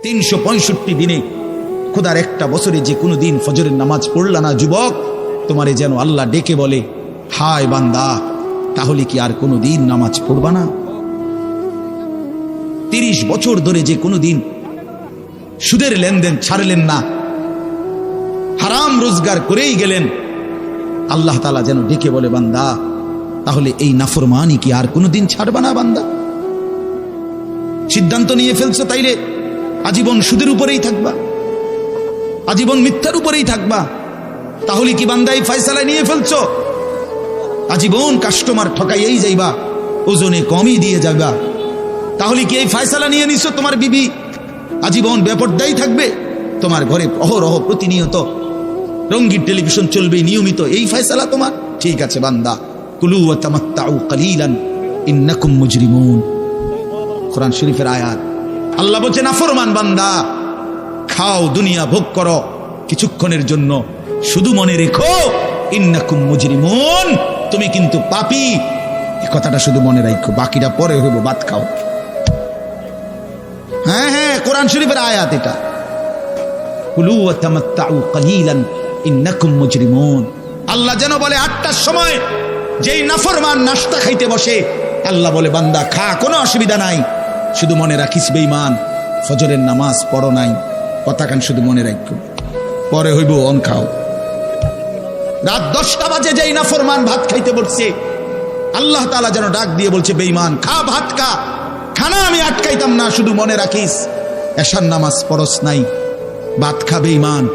365 দিনে খোদার একটা বছরে যে কোনো দিন ফজরের নামাজ পড়লা না যুবক, তোমারে যেন আল্লাহ ডেকে বলে, হায় বান্দা, তাহলে কি আর কোনো দিন নামাজ পড়বা না? 30 বছর ধরে যে কোনো দিন সুদের লেনদেন ছাড়লেন না, হারাম রোজগার করেই গেলেন, আল্লাহ তাআলা যেন ডেকে বলে, বান্দা, তাহলে এই নাফরমানি কি আর কোনো দিন ছাড়বা না? বান্দা, সিদ্ধান্ত নিয়ে ফেলছো তাইলে আজীবন সুদের উপরেই থাকবা, আজীবন মিথ্যার উপরেই থাকবা, তাহলে কি বান্দা এই ফয়সালা নিয়ে ফেলছো? আজীবন কাস্টমার ঠকাইয়েই যাইবা, ওজনে কমই দিয়ে যাবা, তাহলে কি এই ফয়সালা নিয়ে নিছো? তোমার বিবি আজীবন বেপরদাই থাকবে, তোমার ঘরে অহরহ প্রতিনিয়ত রঙিন টেলিভিশন চলবে নিয়মিত, এই ফয়সালা তোমার? ঠিক আছে বান্দা, কুলু ওয়া তামাত্তাউ কালিলান ইন্নাকুম মুজরিমুন। কোরআন শরীফের আয়াত। আল্লাহ বলছেন, নাফরমান বান্দা, খাও, দুনিয়া ভোগ করো কিছুক্ষণের জন্য, শুধু মনে রেখো ইন্নাকুম মুজরিমুন, তুমি কিন্তু পাপী। এই কথাটা শুধু মনে রাখো, বাকিটা পরে হইব, ভাত খাও। হ্যাঁ হ্যাঁ, কোরআন শরীফের আয়াত এটা। কুলু ওয়া তামাত্তাউ কালিলান ইন্নাকুম মুজরিমুন। আল্লাহ যেন বলে 8টার সময় যেই নাফরমান নাস্তা খাইতে বসে, আল্লাহ বলে, বান্দা খা, কোনো অসুবিধা নাই, শুধু মনে রাখিস বেঈমান, ফজরের নামাজ পড়ো নাই, কথাখান শুধু মনে রাখো, পরে হইব অন খাও। রাত 10টা বাজে যেই নাফরমান ভাত খাইতে বসছে, আল্লাহ তাআলা যেন ডাক দিয়ে বলছে, বেঈমান, খা, ভাত খা, খানা আমি আটকাইতাম না, শুধু মনে রাখিস এশার নামাজ পড়স নাই, ভাত খা বেঈমান,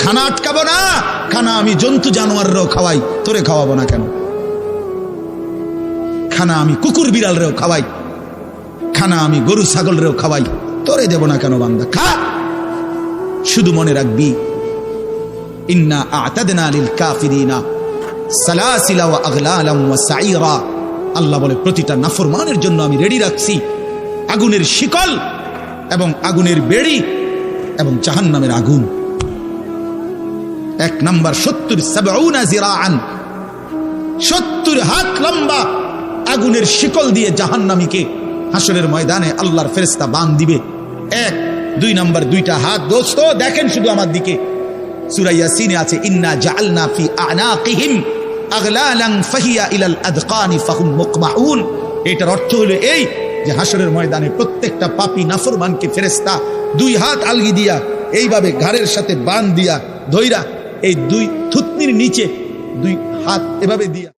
খানা আটকাবো না, খানা আমি জন্তু জানোয়াররাও খাওয়াই, তোরে খাওয়াবো না কেন? খানা আমি কুকুর বিড়ালরেও খাওয়াই, খানা আমি গরু ছাগলরেও খাওয়াই, তোরে দেব না কেন? বান্দা খা, শুধু মনে রাখবি, ইন্না আ'তাদনা লিল কাফিরিনা সালাসিলা ওয়া আগলালাম ওয়া সাইরা। আল্লাহ বলে, প্রতিটা নাফরমানের জন্য আমি রেডি রাখছি আগুনের শিকল এবং আগুনের বেড়ি এবং জাহান্নামের আগুন। 1 নাম্বার 70 জিরাআন, 70 হাত লম্বা আগুনের শিকল দিয়ে জাহান্নামীকে হাসরের ময়দানে আল্লাহর ফেরেশতা বাঁধ দিবে। 1 2 নাম্বার 2টা হাত। দোস্ত দেখেন শুধু আমার দিকে, সূরা ইয়াসিনে আছে, ইন্না জাআলনা ফি আ'নাকিহিম আগলালান ফাহিয়া ইলাল আদকানি ফাহুম মুকমাউন। এটার অর্থ হলো এই যে হাসরের ময়দানে প্রত্যেকটা পাপী নাফরমানকে ফেরেশতা 2 হাত আলগি দিয়া এইভাবে ঘাড়ের সাথে বাঁধ দিয়া ধইরা এই 2 থুতনির নিচে 2 হাত এভাবে দিয়া